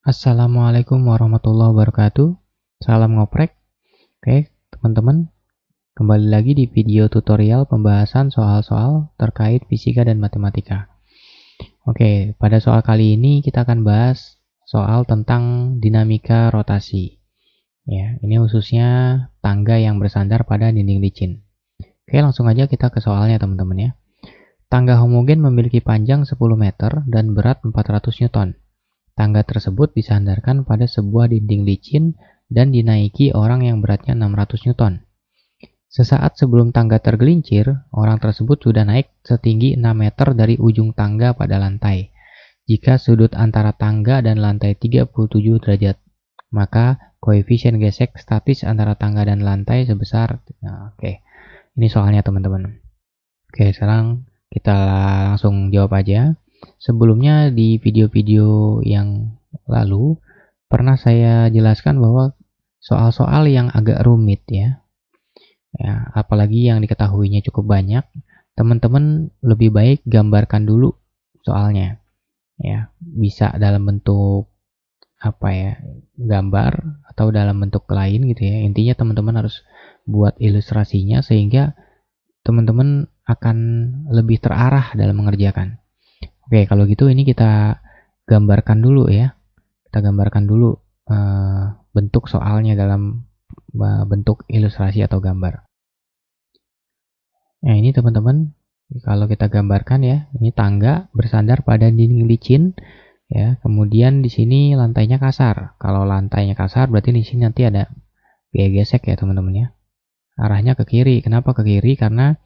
Assalamualaikum warahmatullahi wabarakatuh. Salam ngoprek. Oke, teman-teman, kembali lagi di video tutorial pembahasan soal-soal terkait fisika dan matematika. Oke, pada soal kali ini kita akan bahas soal tentang dinamika rotasi. Ya, ini khususnya tangga yang bersandar pada dinding licin. Oke, langsung aja kita ke soalnya, teman-teman ya. Tangga homogen memiliki panjang 10 meter dan berat 400 Newton. Tangga tersebut disandarkan pada sebuah dinding licin dan dinaiki orang yang beratnya 600 Newton. Sesaat sebelum tangga tergelincir, orang tersebut sudah naik setinggi 6 meter dari ujung tangga pada lantai. Jika sudut antara tangga dan lantai 37 derajat, maka koefisien gesek statis antara tangga dan lantai sebesar... Oke. Ini soalnya, teman-teman. Oke, sekarang kita langsung jawab aja. Sebelumnya di video-video yang lalu pernah saya jelaskan bahwa soal-soal yang agak rumit ya, apalagi yang diketahuinya cukup banyak, teman-teman lebih baik gambarkan dulu soalnya. Ya, bisa dalam bentuk gambar atau dalam bentuk lain gitu ya. Intinya teman-teman harus buat ilustrasinya sehingga teman-teman akan lebih terarah dalam mengerjakan. Oke, kalau gitu ini kita gambarkan dulu ya. Kita gambarkan dulu bentuk soalnya dalam bentuk ilustrasi atau gambar. Nah, ini teman-teman, kalau kita gambarkan ya, ini tangga bersandar pada dinding licin ya. Kemudian di sini lantainya kasar. Kalau lantainya kasar berarti di sini nanti ada gaya gesek ya, teman-teman ya. Arahnya ke kiri. Kenapa ke kiri? Karena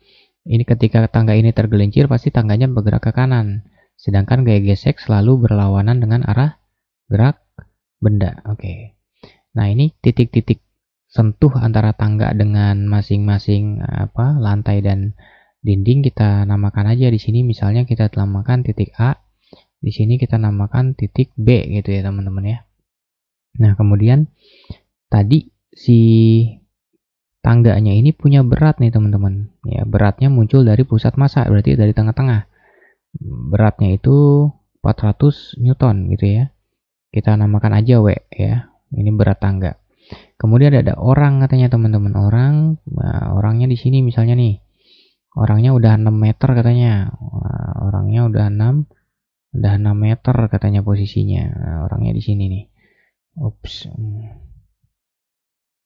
ini ketika tangga ini tergelincir pasti tangganya bergerak ke kanan. Sedangkan gaya gesek selalu berlawanan dengan arah gerak benda. Oke. Nah, ini titik-titik sentuh antara tangga dengan masing-masing lantai dan dinding kita namakan aja di sini. Misalnya kita namakan titik A, di sini kita namakan titik B gitu ya, teman-teman ya. Nah, kemudian tadi si tangganya ini punya berat nih, teman-teman. Ya, beratnya muncul dari pusat massa, berarti dari tengah-tengah. Beratnya itu 400 Newton gitu ya. Kita namakan aja W ya. Ini berat tangga. Kemudian ada orang katanya, teman-teman. Orangnya di sini misalnya nih. Orangnya udah 6 meter katanya. Orangnya udah 6 meter katanya posisinya. Orangnya di sini nih. Ups.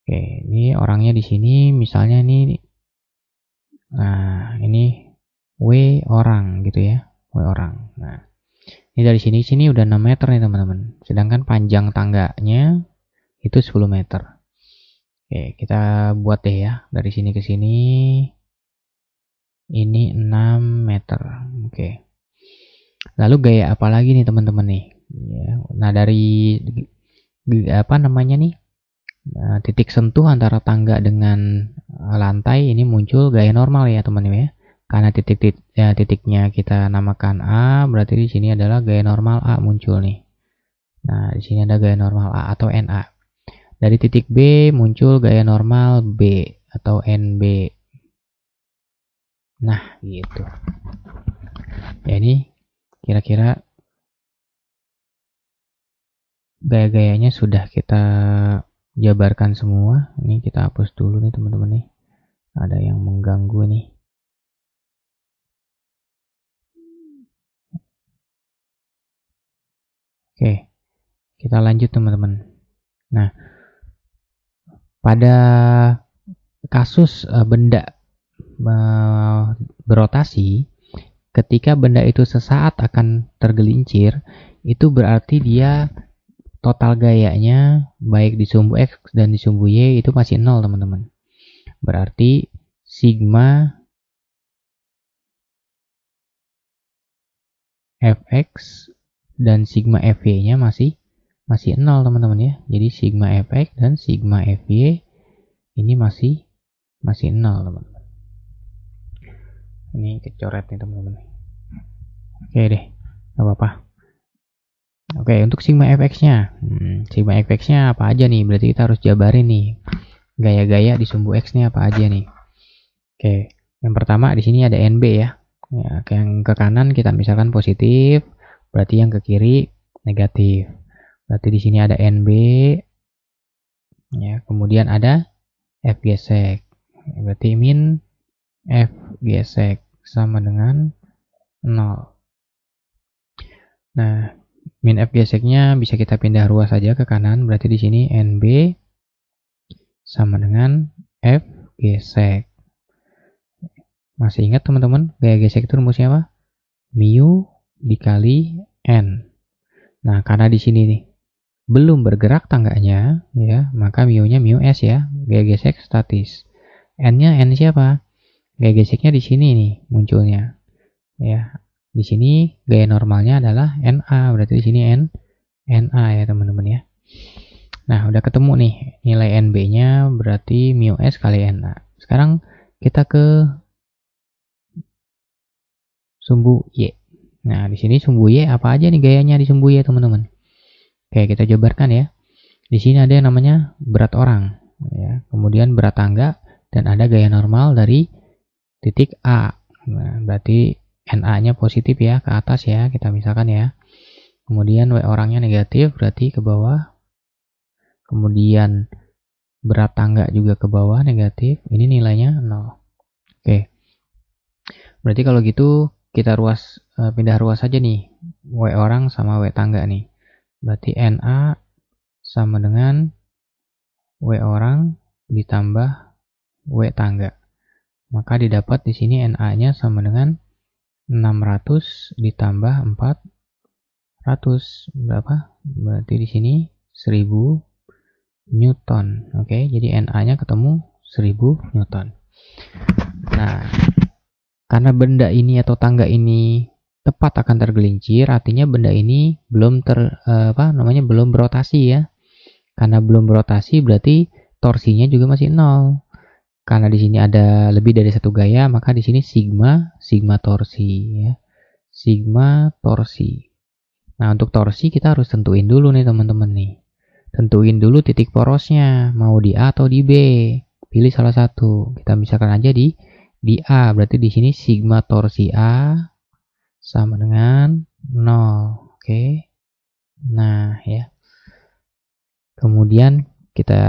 Oke, ini orangnya di sini misalnya nih. Nah, ini W orang gitu ya. W orang. Nah, ini dari sini udah 6 meter nih, teman-teman. Sedangkan panjang tangganya itu 10 meter. Oke, kita buat deh ya. Dari sini ke sini ini 6 meter. Oke. Lalu gaya apa lagi nih, teman-teman nih? Nah, dari titik sentuh antara tangga dengan lantai ini muncul gaya normal ya, teman-teman ya. Karena titiknya kita namakan A, berarti di sini adalah gaya normal A muncul nih. Nah, di sini ada gaya normal A atau NA. Dari titik B muncul gaya normal B atau NB. Nah, gitu. Ya, ini kira-kira gaya-gayanya sudah kita jabarkan semua. Ini kita hapus dulu nih, teman-teman nih. Ada yang mengganggu nih. Oke, kita lanjut, teman-teman. Nah, pada kasus benda berotasi, ketika benda itu sesaat akan tergelincir, itu berarti dia total gayanya baik di sumbu X dan di sumbu Y itu masih 0, teman-teman. Berarti sigma Fx dan sigma Fy-nya masih 0, teman-teman ya. Jadi sigma Fx dan sigma Fy ini masih 0, teman-teman. Ini kecoret nih, teman-teman. Oke deh, nggak apa-apa. Oke, untuk sigma Fx-nya. Sigma Fx-nya apa aja nih? Berarti kita harus jabarin nih. Gaya-gaya di sumbu X-nya apa aja nih? Oke, yang pertama di sini ada NB ya. Yang ke kanan kita misalkan positif, berarti yang ke kiri negatif. Berarti di sini ada NB, ya, kemudian ada F gesek. Berarti min F gesek sama dengan 0. Nah, min F geseknya bisa kita pindah ruas saja ke kanan. Berarti di sini NB sama dengan F gesek. Masih ingat teman-teman, gaya gesek itu rumusnya apa? Mu dikali N. Nah, karena di sini nih belum bergerak tangganya, ya, maka mu-nya mu S ya, gaya gesek statis. N-nya N siapa? Gaya geseknya di sini nih munculnya. Ya, di sini gaya normalnya adalah NA, berarti di sini NA ya teman-teman ya. Nah, udah ketemu nih nilai NB-nya, berarti mu S kali NA. Sekarang kita ke sumbu Y. Nah, di sini sumbu Y apa aja nih gayanya di sumbu Y teman-teman? Oke, kita jabarkan ya. Di sini ada yang namanya berat orang, ya. Kemudian berat tangga dan ada gaya normal dari titik A. Nah, berarti NA-nya positif ya, ke atas ya, kita misalkan ya. Kemudian W orangnya negatif, berarti ke bawah. Kemudian berat tangga juga ke bawah, negatif. Ini nilainya 0. Oke. Berarti kalau gitu kita pindah ruas saja nih. W orang sama W tangga nih. Berarti NA sama dengan W orang ditambah W tangga. Maka didapat di sini NA-nya sama dengan 600 ditambah 400 berapa? Berarti di sini 1000 Newton. Oke, jadi NA-nya ketemu 1000 Newton. Nah, karena benda ini atau tangga ini tepat akan tergelincir, artinya benda ini belum belum berotasi ya. Karena belum berotasi berarti torsinya juga masih 0. Karena di sini ada lebih dari satu gaya, maka di sini sigma torsi ya. Sigma torsi. Nah, untuk torsi kita harus tentuin dulu nih teman-teman nih. Tentuin dulu titik porosnya, mau di A atau di B. Pilih salah satu. Kita misalkan aja di A, berarti di sini sigma torsi A sama dengan 0. Oke. Nah, ya. Kemudian kita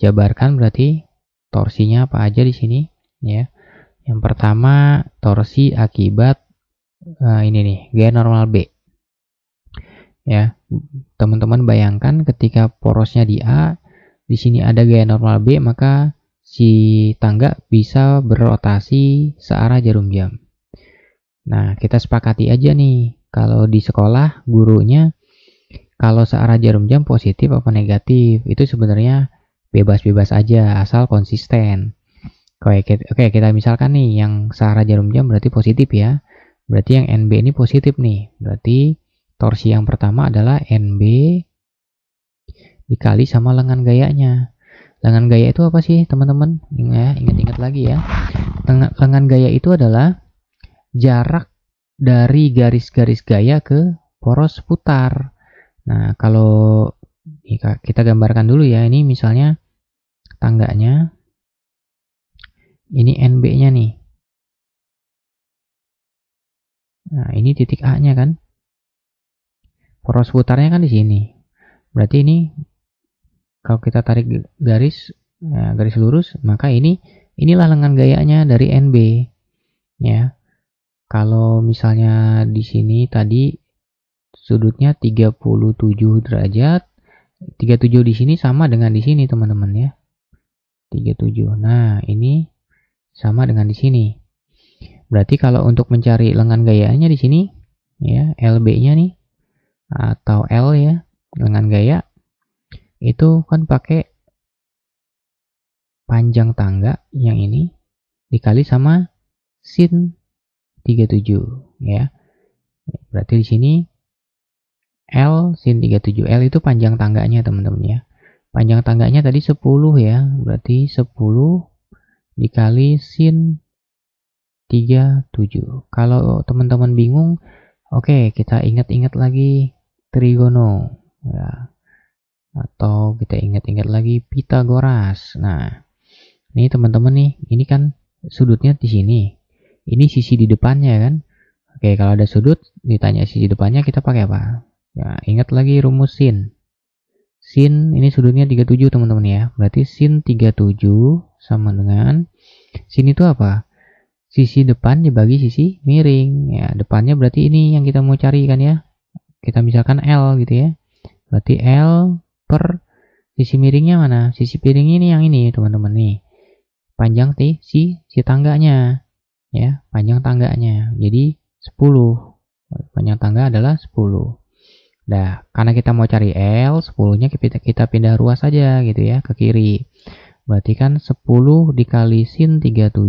jabarkan berarti torsinya apa aja di sini ya. Yang pertama torsi akibat ini nih, gaya normal B. Ya, teman-teman bayangkan ketika porosnya di A, di sini ada gaya normal B, maka si tangga bisa berotasi searah jarum jam. Nah, kita sepakati aja nih, kalau di sekolah gurunya kalau searah jarum jam positif apa negatif, itu sebenarnya bebas-bebas aja, asal konsisten. Oke, kita misalkan nih, yang searah jarum jam berarti positif ya. Berarti yang NB ini positif nih. Berarti torsi yang pertama adalah NB dikali sama lengan gayanya. Lengan gaya itu apa sih teman-teman? Ingat-ingat lagi ya. Lengan gaya itu adalah jarak dari garis-garis gaya ke poros putar. Nah, kalau kita gambarkan dulu ya, ini misalnya tangganya, ini NB-nya nih. Nah, ini titik A-nya kan. Poros putarnya kan di sini. Berarti ini kalau kita tarik garis lurus, maka inilah lengan gayanya dari NB. Ya. Kalau misalnya di sini tadi sudutnya 37 derajat, 37 di sini sama dengan di sini teman-teman ya. 37. Nah, ini sama dengan di sini. Berarti kalau untuk mencari lengan gayanya di sini ya, LB-nya nih atau L ya, lengan gaya itu kan pakai panjang tangga yang ini dikali sama sin 37 ya. Berarti di sini L sin 37. L itu panjang tangganya teman-teman ya. Panjang tangganya tadi 10 ya. Berarti 10 dikali sin 37. Kalau teman-teman bingung, oke, kita ingat-ingat lagi trigono ya. Atau kita ingat-ingat lagi Pitagoras. Nah, ini teman-teman nih, ini kan sudutnya di sini. Ini sisi di depannya kan. Oke, kalau ada sudut ditanya sisi depannya, kita pakai apa? Nah, ingat lagi rumus sin. Sin ini sudutnya 37 teman-teman ya. Berarti sin 37 sama dengan sin itu apa? Sisi depan dibagi sisi miring. Ya, depannya berarti ini yang kita mau cari kan ya. Kita misalkan L gitu ya. Berarti L per sisi miringnya mana? Sisi miring ini yang ini teman-teman nih. Panjang si tangganya. Ya, panjang tangganya. Jadi 10. Panjang tangga adalah 10. Nah, karena kita mau cari L, 10-nya kita pindah ruas saja gitu ya, ke kiri. Berarti kan 10 dikali sin 37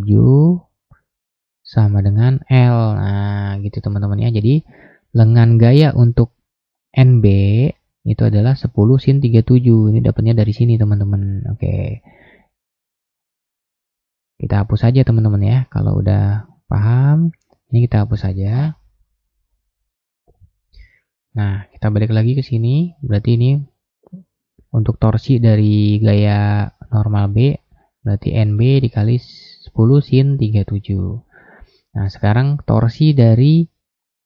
sama dengan L. Nah, gitu teman-teman ya. Jadi, lengan gaya untuk NB itu adalah 10 sin 37. Ini dapatnya dari sini teman-teman. Oke. Kita hapus saja teman-teman ya. Kalau udah paham, ini kita hapus saja. Nah, kita balik lagi ke sini. Berarti ini untuk torsi dari gaya normal B, berarti NB dikali 10 sin 37. Nah, sekarang torsi dari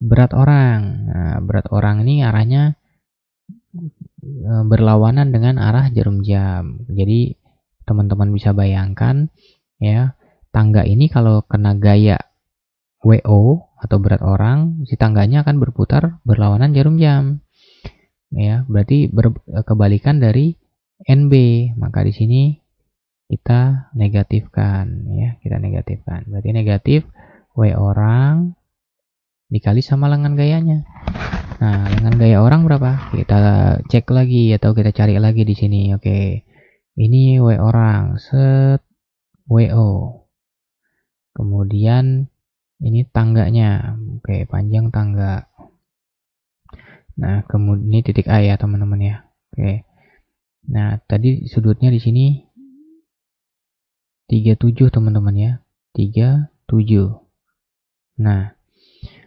berat orang. Nah, berat orang ini arahnya berlawanan dengan arah jarum jam. Jadi, teman-teman bisa bayangkan ya, tangga ini kalau kena gaya WO atau berat orang, si tangganya akan berputar berlawanan jarum jam. Ya, berarti kebalikan dari NB. Maka di sini kita negatifkan ya, kita negatifkan. Berarti negatif W orang dikali sama lengan gayanya. Nah, lengan gaya orang berapa? Kita cek lagi atau kita cari lagi di sini. Oke. Ini W orang, set WO. Kemudian ini tangganya, oke, panjang tangga. Nah, kemudian ini titik A ya teman-teman ya, oke. Nah, tadi sudutnya di sini 37 teman-teman ya, 37. Nah,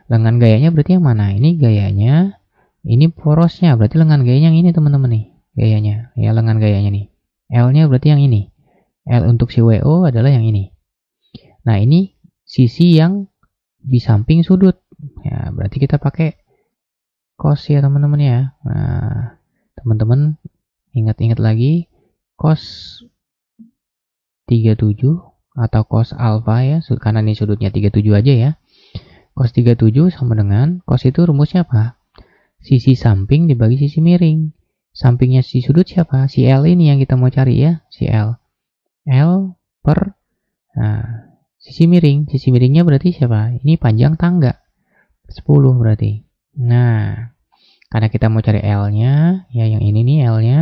lengan gayanya berarti yang mana? Ini gayanya, ini porosnya, berarti lengan gayanya yang ini teman-teman nih, gayanya, ya lengan gayanya nih. L-nya berarti yang ini. L untuk si WO adalah yang ini. Nah, ini sisi yang di samping sudut ya, berarti kita pakai cos ya teman-teman ya. Nah, teman-teman ingat-ingat lagi cos 37 atau cos alfa ya, karena ini sudutnya 37 aja ya. Cos 37 sama dengan cos itu rumusnya apa? Sisi samping dibagi sisi miring. Sampingnya si sudut siapa? Si L ini yang kita mau cari ya, si L. L per sisi miring. Sisi miringnya berarti siapa? Ini panjang tangga 10 berarti. Nah, karena kita mau cari L-nya, ya yang ini nih L-nya.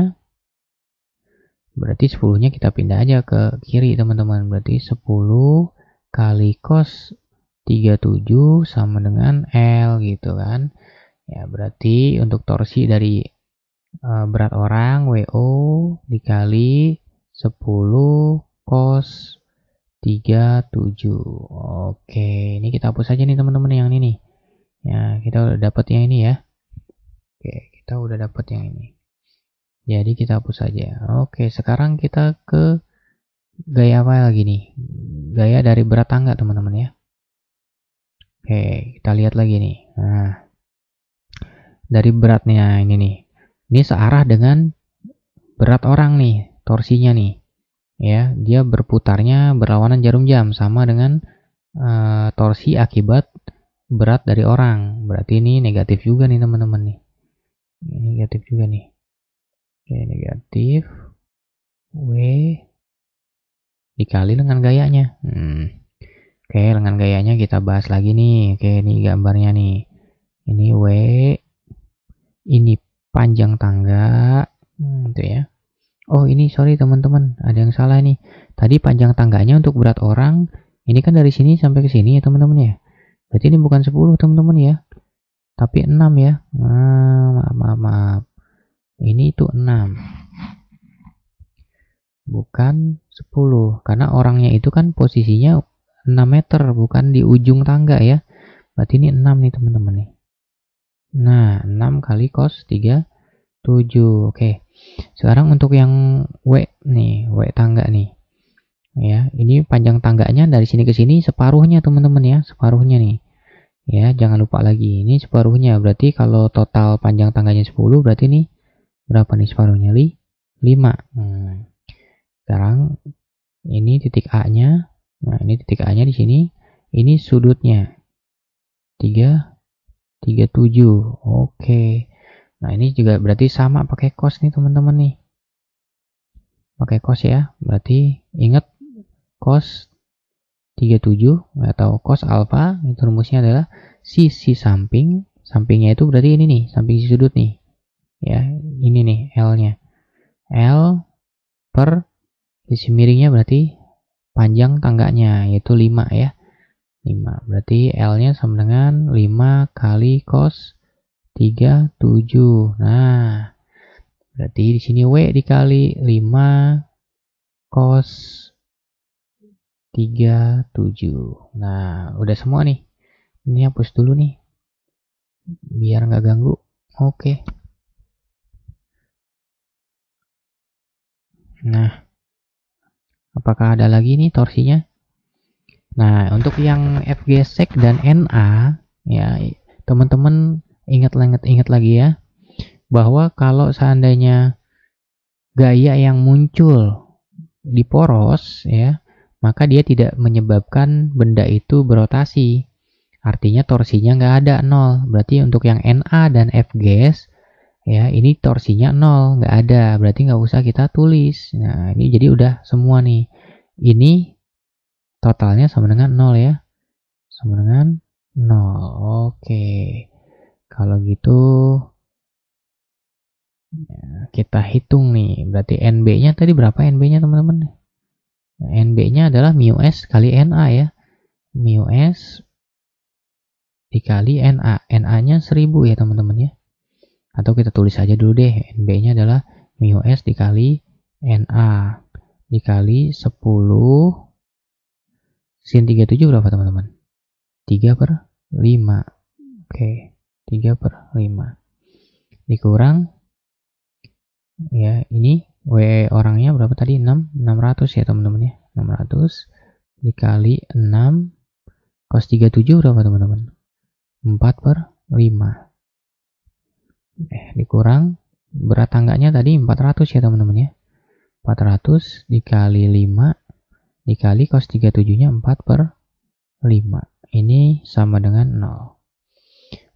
Berarti 10-nya kita pindah aja ke kiri teman-teman. Berarti 10 kali cos 37 sama dengan L gitu kan. Ya, berarti untuk torsi dari berat orang WO dikali 10 cos 37. Oke, ini kita hapus aja nih teman-teman yang ini nih. Ya, kita udah dapat yang ini ya. Oke, kita udah dapat yang ini. Jadi kita hapus saja. Oke, sekarang kita ke gaya apa lagi nih? Gaya dari berat tangga teman-teman ya. Oke, kita lihat lagi nih. Nah, dari beratnya ini nih. Ini searah dengan berat orang nih, torsinya nih. Ya, dia berputarnya berlawanan jarum jam sama dengan torsi akibat berat dari orang. Berarti ini negatif juga nih teman-teman nih. Ini negatif juga nih. Oke, negatif W dikali lengan gayanya. Oke, lengan gayanya kita bahas lagi nih. Oke, ini gambarnya nih. Ini W, ini panjang tangga, gitu ya. Oh, ini sorry teman-teman, ada yang salah nih. Tadi panjang tangganya untuk berat orang, ini kan dari sini sampai ke sini ya teman-teman ya. Berarti ini bukan 10 teman-teman ya, tapi 6 ya. Nah, maaf. Ini itu 6. Bukan 10, karena orangnya itu kan posisinya 6 meter, bukan di ujung tangga ya. Berarti ini 6 nih teman-teman nih. Nah, 6 kali cos 37. Oke. Sekarang untuk yang W nih, W tangga nih. Ya, ini panjang tangganya dari sini ke sini separuhnya teman-teman ya, separuhnya nih. Ya, jangan lupa lagi, ini separuhnya. Berarti kalau total panjang tangganya 10, berarti ini berapa nih separuhnya? 5. Sekarang ini titik A-nya. Nah, ini titik A-nya di sini. Ini sudutnya 3,37. Oke. Nah, ini juga berarti sama pakai cos nih teman-teman nih. Pakai cos ya. Berarti ingat cos 37 atau cos alfa, itu rumusnya adalah sisi sampingnya itu berarti ini nih, samping sisi sudut nih. Ya, ini nih L-nya. L per sisi miringnya berarti panjang tangganya, yaitu 5 ya. 5. Berarti L-nya sama dengan 5 kali cos 37. Nah, berarti di sini W dikali 5 cos 37. Nah, udah semua nih. Ini hapus dulu nih, biar nggak ganggu. Oke. Nah, apakah ada lagi nih torsinya? Nah, untuk yang FG sec dan NA, ya teman-teman ingat lagi ya, bahwa kalau seandainya gaya yang muncul di poros ya, maka dia tidak menyebabkan benda itu berotasi. Artinya torsinya nggak ada, 0. Berarti untuk yang NA dan FGS ya, ini torsinya 0, nggak ada. Berarti nggak usah kita tulis. Nah, ini jadi udah semua nih. Ini totalnya sama dengan 0 ya. Sama dengan 0. Oke. Kalau gitu ya, kita hitung nih. Berarti NB-nya tadi berapa NB-nya teman-teman? Nah, NB-nya adalah mu S kali NA ya. Mu S dikali NA. NA-nya 1000 ya teman-teman ya. Atau kita tulis aja dulu deh. NB-nya adalah mu S dikali NA dikali 10 sin 37 berapa teman-teman? 3/5. Oke, 3/5 dikurang ya, ini W orangnya berapa tadi? 600 ya teman-teman ya. 600 dikali 6 cos 37 berapa teman-teman? 4/5. Dikurang berat tangganya tadi 400 ya teman-teman ya. 400 dikali 5 dikali cos 37-nya 4/5. Ini sama dengan 0.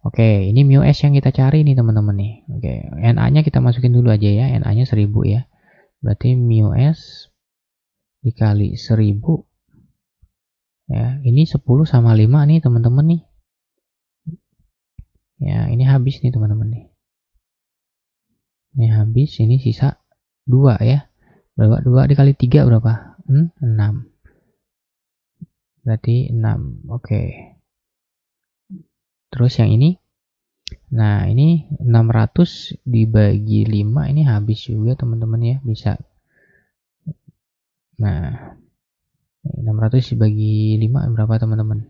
Oke, ini mu S yang kita cari nih teman-teman nih. Oke, NA-nya kita masukin dulu aja ya. NA-nya 1000 ya. Berarti mu S dikali 1000 ya. Ini 10 sama 5 nih teman-teman nih. Ya, ini habis nih teman-teman nih. Ini habis, ini sisa 2 ya. Berapa? 2 dikali 3 berapa? 6. Berarti 6. Oke. Terus yang ini, nah ini 600 dibagi 5, ini habis juga teman-teman ya, bisa. Nah, 600 dibagi 5 berapa teman-teman?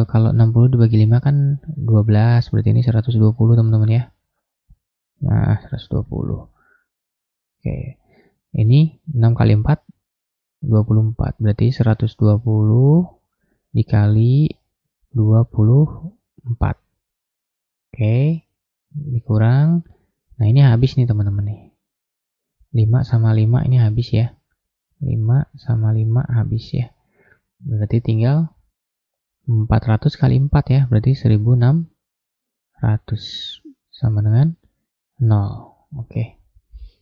Kalau 60 dibagi 5 kan 12, berarti ini 120 teman-teman ya. Nah, 120. Oke, ini 6 kali 4, 24, berarti 120 dikali 24. Oke, dikurang. Nah, ini habis nih teman-teman nih. 5 sama 5 ini habis ya. 5 sama 5 habis ya. Berarti tinggal 400 kali 4 ya. Berarti 1600 sama dengan 0. Oke.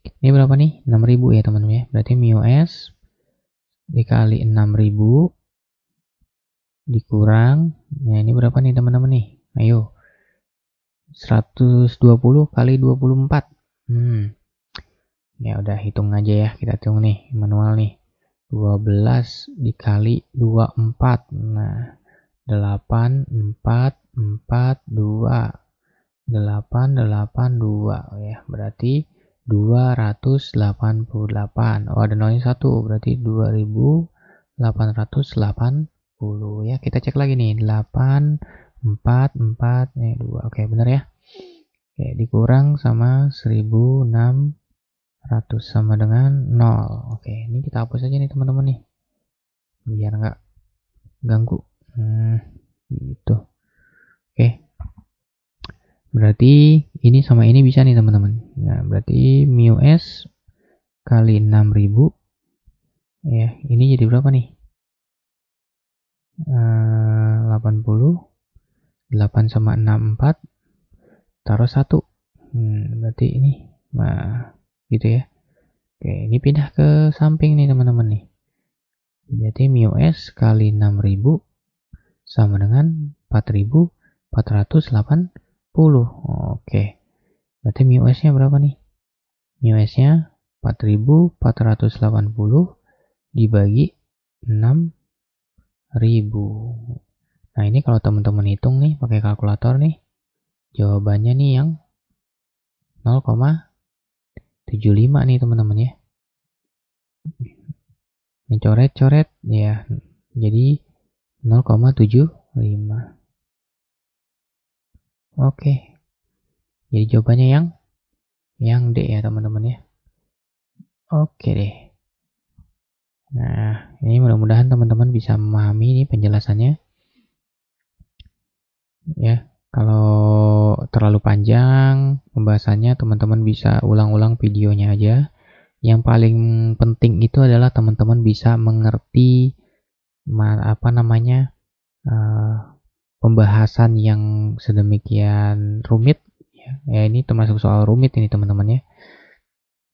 Ini berapa nih? 6000 ya teman-teman ya. Berarti mu S dikali 6000 dikurang, nah ini berapa nih teman-teman nih? Ayo, 120 kali 24. Ya udah, hitung aja ya, kita hitung nih manual nih. 12 dikali 24. Nah, 8442 882 ya, berarti 288. Oh, ada nolnya 1, berarti 2880 ya. Kita cek lagi nih, 844 nih 2. Oke, bener ya. Oke, dikurang sama 1600 sama dengan 0. Oke, ini kita hapus aja nih teman-teman nih, biar nggak ganggu. Gitu. Oke. Berarti ini sama ini bisa nih teman-teman. Nah, berarti mu S kali 6000. Ya, ini jadi berapa nih? 80. 8 sama 64. Taruh 1. Berarti ini. Nah, gitu ya. Oke, ini pindah ke samping nih teman-teman nih. Berarti mu S kali 6000 sama dengan 4480. Oke. Berarti mu S-nya berapa nih? Mu S-nya 4480 dibagi 6000. Nah, ini kalau teman-teman hitung nih pakai kalkulator nih, jawabannya nih yang 0,75 nih teman-teman ya. Ini coret-coret ya. Jadi 0,75. Oke. Jadi jawabannya yang D ya teman-teman ya. Oke deh. Nah, ini mudah-mudahan teman-teman bisa memahami ini penjelasannya. Ya, kalau terlalu panjang pembahasannya, teman-teman bisa ulang-ulang videonya aja. Yang paling penting itu adalah teman-teman bisa mengerti pembahasan yang sedemikian rumit. Ya, ini termasuk soal rumit ini teman-teman ya.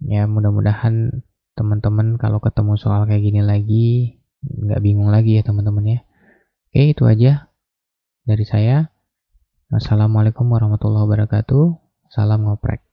Ya, mudah-mudahan teman-teman kalau ketemu soal kayak gini lagi nggak bingung lagi ya teman-teman ya. Oke, itu aja dari saya. Assalamualaikum warahmatullahi wabarakatuh. Salam ngoprek.